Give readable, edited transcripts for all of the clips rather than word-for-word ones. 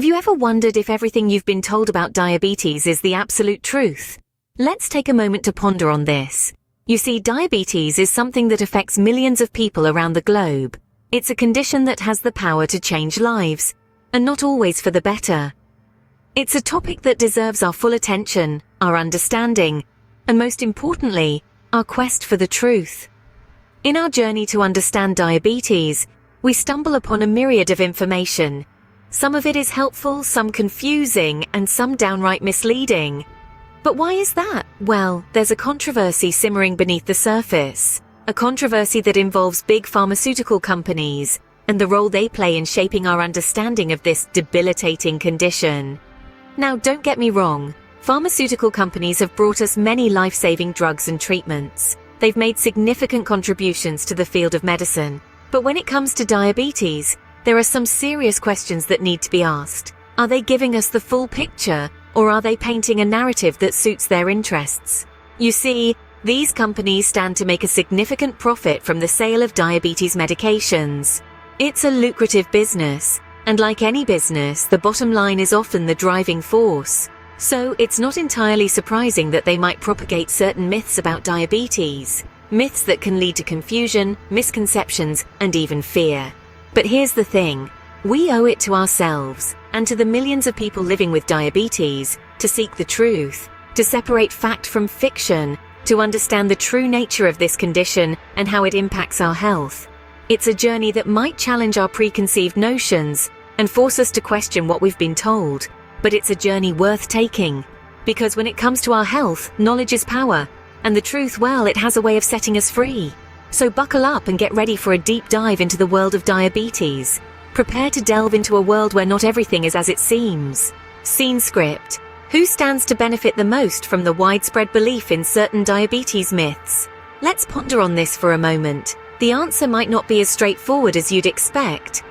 Have you ever wondered if everything you've been told about diabetes is the absolute truth? Let's take a moment to ponder on this. You see, diabetes is something that affects millions of people around the globe. It's a condition that has the power to change lives, and not always for the better. It's a topic that deserves our full attention, our understanding, and most importantly, our quest for the truth. In our journey to understand diabetes, we stumble upon a myriad of information. Some of it is helpful, some confusing, and some downright misleading. But why is that? Well, there's a controversy simmering beneath the surface. A controversy that involves big pharmaceutical companies and the role they play in shaping our understanding of this debilitating condition. Now, don't get me wrong. Pharmaceutical companies have brought us many life-saving drugs and treatments. They've made significant contributions to the field of medicine. But when it comes to diabetes, there are some serious questions that need to be asked. Are they giving us the full picture, or are they painting a narrative that suits their interests? You see, these companies stand to make a significant profit from the sale of diabetes medications. It's a lucrative business, and like any business, the bottom line is often the driving force. So it's not entirely surprising that they might propagate certain myths about diabetes, myths that can lead to confusion, misconceptions, and even fear. But here's the thing, we owe it to ourselves, and to the millions of people living with diabetes, to seek the truth, to separate fact from fiction, to understand the true nature of this condition and how it impacts our health. It's a journey that might challenge our preconceived notions and force us to question what we've been told, but it's a journey worth taking. Because when it comes to our health, knowledge is power, and the truth, well, it has a way of setting us free. So buckle up and get ready for a deep dive into the world of diabetes. Prepare to delve into a world where not everything is as it seems. Scene script. Who stands to benefit the most from the widespread belief in certain diabetes myths? Let's ponder on this for a moment. The answer might not be as straightforward as you'd expect.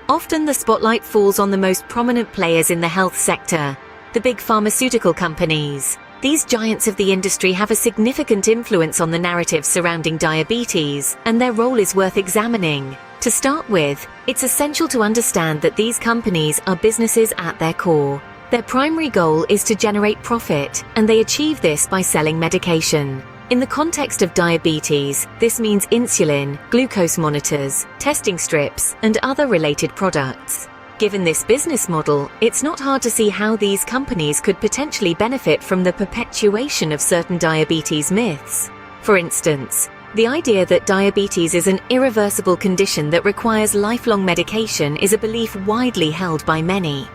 Often the spotlight falls on the most prominent players in the health sector, the big pharmaceutical companies. These giants of the industry have a significant influence on the narrative surrounding diabetes, and their role is worth examining. To start with, it's essential to understand that these companies are businesses at their core. Their primary goal is to generate profit, and they achieve this by selling medication. In the context of diabetes, this means insulin, glucose monitors, testing strips, and other related products. Given this business model, it's not hard to see how these companies could potentially benefit from the perpetuation of certain diabetes myths. For instance, the idea that diabetes is an irreversible condition that requires lifelong medication is a belief widely held by many.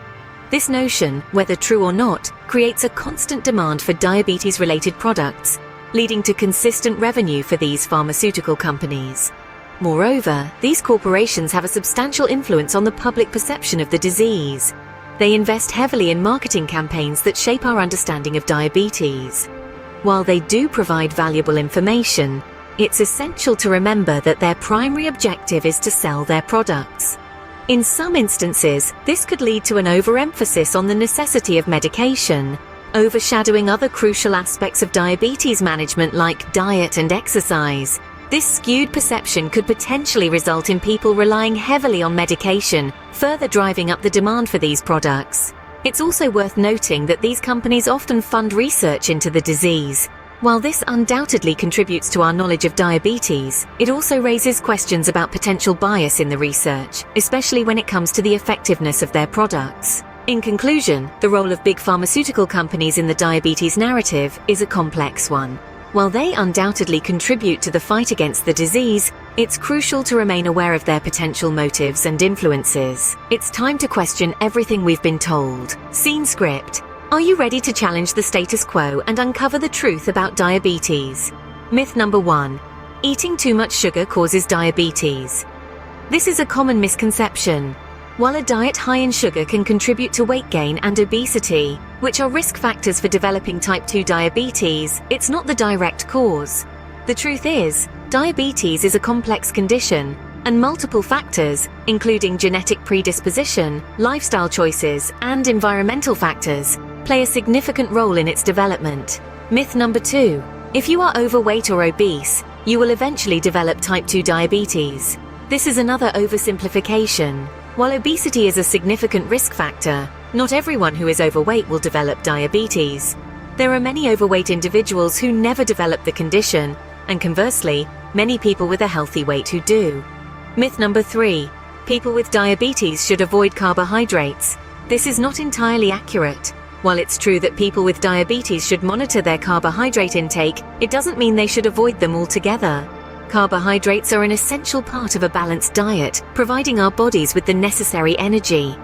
This notion, whether true or not, creates a constant demand for diabetes-related products, leading to consistent revenue for these pharmaceutical companies. Moreover, these corporations have a substantial influence on the public perception of the disease. They invest heavily in marketing campaigns that shape our understanding of diabetes. While they do provide valuable information, it's essential to remember that their primary objective is to sell their products. In some instances, this could lead to an overemphasis on the necessity of medication, overshadowing other crucial aspects of diabetes management like diet and exercise. This skewed perception could potentially result in people relying heavily on medication, further driving up the demand for these products. It's also worth noting that these companies often fund research into the disease. While this undoubtedly contributes to our knowledge of diabetes, it also raises questions about potential bias in the research, especially when it comes to the effectiveness of their products. In conclusion, the role of big pharmaceutical companies in the diabetes narrative is a complex one. While they undoubtedly contribute to the fight against the disease, it's crucial to remain aware of their potential motives and influences. It's time to question everything we've been told. Scene script. Are you ready to challenge the status quo and uncover the truth about diabetes? Myth number 1. Eating too much sugar causes diabetes. This is a common misconception. While a diet high in sugar can contribute to weight gain and obesity, which are risk factors for developing type 2 diabetes, it's not the direct cause. The truth is, diabetes is a complex condition, and multiple factors, including genetic predisposition, lifestyle choices, and environmental factors, play a significant role in its development. Myth number 2. If you are overweight or obese, you will eventually develop type 2 diabetes. This is another oversimplification. While obesity is a significant risk factor, Not everyone who is overweight will develop diabetes. There are many overweight individuals who never develop the condition, and conversely, many people with a healthy weight who do. Myth number 3. People with diabetes should avoid carbohydrates. This is not entirely accurate. While it's true that people with diabetes should monitor their carbohydrate intake, it doesn't mean they should avoid them altogether. Carbohydrates are an essential part of a balanced diet, providing our bodies with the necessary energy.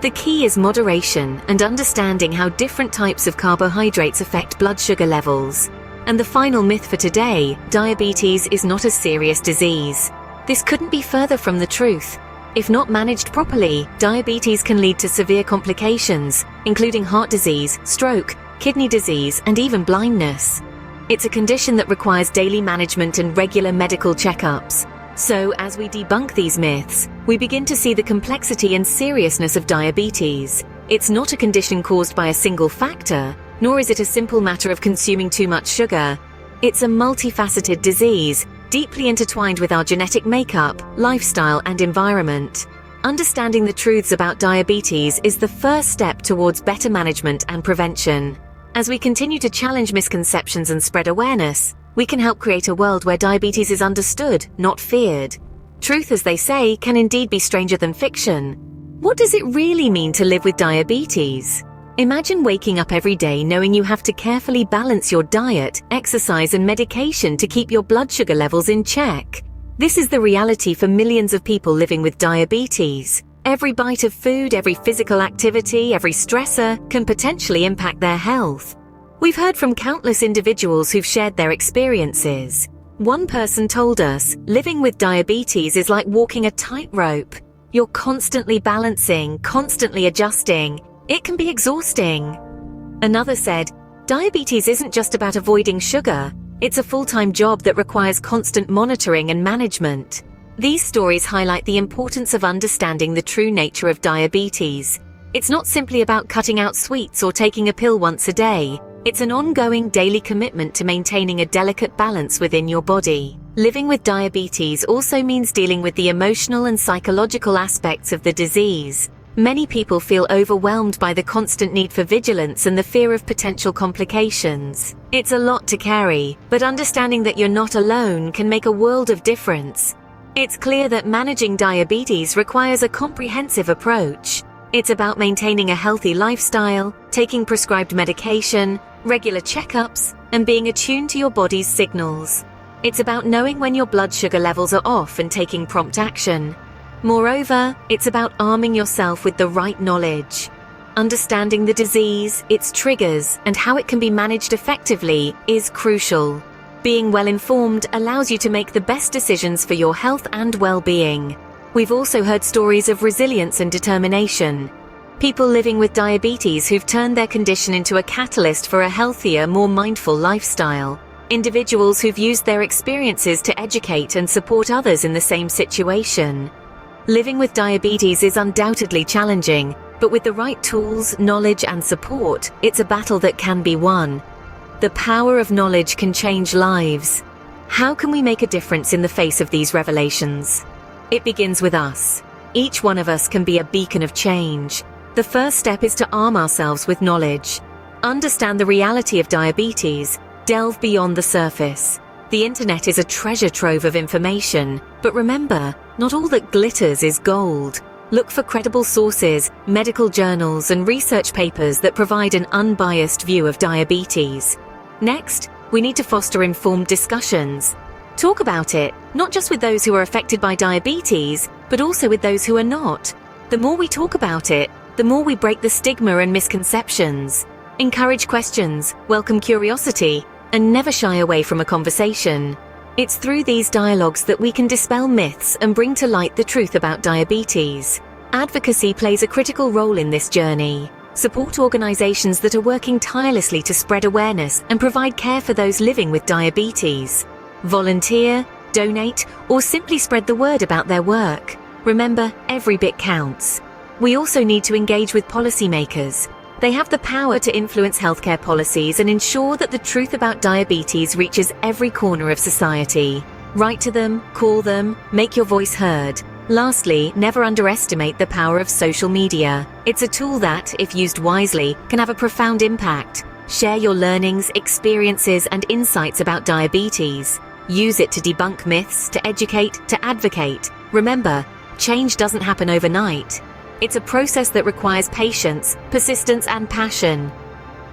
The key is moderation and understanding how different types of carbohydrates affect blood sugar levels. And the final myth for today, diabetes is not a serious disease. This couldn't be further from the truth. If not managed properly, diabetes can lead to severe complications, including heart disease, stroke, kidney disease, and even blindness. It's a condition that requires daily management and regular medical checkups. So, as we debunk these myths, we begin to see the complexity and seriousness of diabetes. It's not a condition caused by a single factor, nor is it a simple matter of consuming too much sugar. It's a multifaceted disease, deeply intertwined with our genetic makeup, lifestyle, and environment. Understanding the truths about diabetes is the first step towards better management and prevention. As we continue to challenge misconceptions and spread awareness, we can help create a world where diabetes is understood, not feared. Truth, as they say, can indeed be stranger than fiction. What does it really mean to live with diabetes? Imagine waking up every day knowing you have to carefully balance your diet, exercise, and medication to keep your blood sugar levels in check. This is the reality for millions of people living with diabetes. Every bite of food, every physical activity, every stressor can potentially impact their health. We've heard from countless individuals who've shared their experiences. One person told us, living with diabetes is like walking a tightrope. You're constantly balancing, constantly adjusting. It can be exhausting. Another said, diabetes isn't just about avoiding sugar. It's a full-time job that requires constant monitoring and management. These stories highlight the importance of understanding the true nature of diabetes. It's not simply about cutting out sweets or taking a pill once a day. It's an ongoing daily commitment to maintaining a delicate balance within your body. Living with diabetes also means dealing with the emotional and psychological aspects of the disease. Many people feel overwhelmed by the constant need for vigilance and the fear of potential complications. It's a lot to carry, but understanding that you're not alone can make a world of difference. It's clear that managing diabetes requires a comprehensive approach. It's about maintaining a healthy lifestyle, taking prescribed medication, regular checkups, and being attuned to your body's signals. It's about knowing when your blood sugar levels are off and taking prompt action. Moreover, it's about arming yourself with the right knowledge. Understanding the disease, its triggers, and how it can be managed effectively is crucial. Being well-informed allows you to make the best decisions for your health and well-being. We've also heard stories of resilience and determination. People living with diabetes who've turned their condition into a catalyst for a healthier, more mindful lifestyle. Individuals who've used their experiences to educate and support others in the same situation. Living with diabetes is undoubtedly challenging, but with the right tools, knowledge, and support, it's a battle that can be won. The power of knowledge can change lives. How can we make a difference in the face of these revelations? It begins with us. Each one of us can be a beacon of change. The first step is to arm ourselves with knowledge. Understand the reality of diabetes. Delve beyond the surface. The internet is a treasure trove of information, but remember, not all that glitters is gold. Look for credible sources, medical journals, and research papers that provide an unbiased view of diabetes. Next, we need to foster informed discussions. Talk about it, not just with those who are affected by diabetes, but also with those who are not. The more we talk about it, the more we break the stigma and misconceptions. Encourage questions, welcome curiosity, and never shy away from a conversation. It's through these dialogues that we can dispel myths and bring to light the truth about diabetes. Advocacy plays a critical role in this journey. Support organizations that are working tirelessly to spread awareness and provide care for those living with diabetes. Volunteer, donate, or simply spread the word about their work. Remember, every bit counts. We also need to engage with policymakers. They have the power to influence healthcare policies and ensure that the truth about diabetes reaches every corner of society. Write to them, call them, make your voice heard. Lastly, never underestimate the power of social media. It's a tool that, if used wisely, can have a profound impact. Share your learnings, experiences, and insights about diabetes. Use it to debunk myths, to educate, to advocate. Remember, change doesn't happen overnight. It's a process that requires patience, persistence, and passion.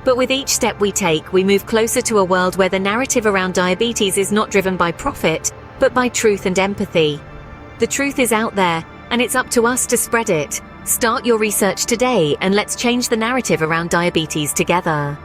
But with each step we take, we move closer to a world where the narrative around diabetes is not driven by profit, but by truth and empathy. The truth is out there, and it's up to us to spread it. Start your research today, and let's change the narrative around diabetes together.